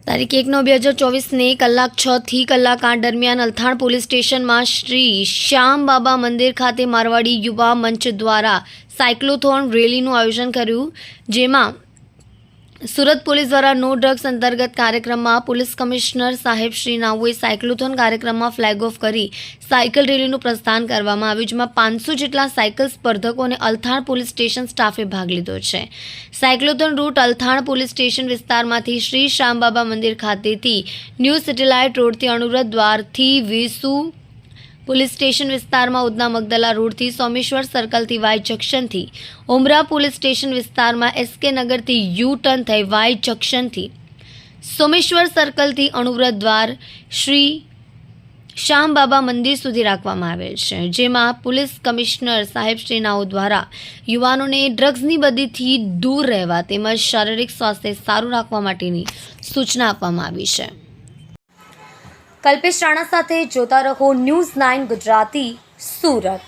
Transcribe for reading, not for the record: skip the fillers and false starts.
તારીખ 1/9/2024 કલાક 6 થી કલાક 8 દરમિયાન અલથાણ પોલીસ સ્ટેશનમાં શ્રી શ્યામ બાબા મંદિર ખાતે મારવાડી યુવા મંચ દ્વારા સાયક્લોથોન રેલીનું આયોજન કર્યું, જેમાં સુરત પોલીસ દ્વારા નો ડ્રગ્સ અંતર્ગત કાર્યક્રમમાં પોલીસ કમિશનર સાહેબ શ્રી નાઓએ સાયક્લોથોન કાર્યક્રમમાં ફ્લેગ ઓફ કરી સાયકલ રેલીનું પ્રસ્થાન કરવામાં આવ્યું, જેમાં 500 જેટલા સાયકલ સ્પર્ધકો અને અલથાણ પોલીસ સ્ટેશન સ્ટાફે ભાગ લીધો છે। Cyclothon route Althan police station વિસ્તારમાંથી શ્રી શ્યામબાબા મંદિર ખાતેથી ન્યૂ સેટેલાઇટ રોડથી અણુવ્રત દ્વારથી વેસુ પોલીસ સ્ટેશન વિસ્તારમાં ઉધના મગદલા રોડથી સોમેશ્વર સર્કલથી વાય જંક્શનથી ઉમરા પોલીસ સ્ટેશન વિસ્તારમાં એસકે નગરથી યુ ટર્ન થઈ વાય જંક્શનથી સોમેશ્વર સર્કલથી અણુવ્રત દ્વાર શ્રી શ્યામ બાબા મંદિર સુધી રાખવામાં આવેલ છે, જેમાં પોલીસ કમિશનર સાહેબ શ્રી નાઓ દ્વારા યુવાનોને ડ્રગ્સની બદીથી દૂર રહેવા તેમજ શારીરિક સ્વાસ્થ્ય સારું રાખવા માટેની સૂચના આપવામાં આવી છે। કલ્પેશ રાણા સાથે જોતા રહો ન્યૂઝ 9 ગુજરાતી, સુરત।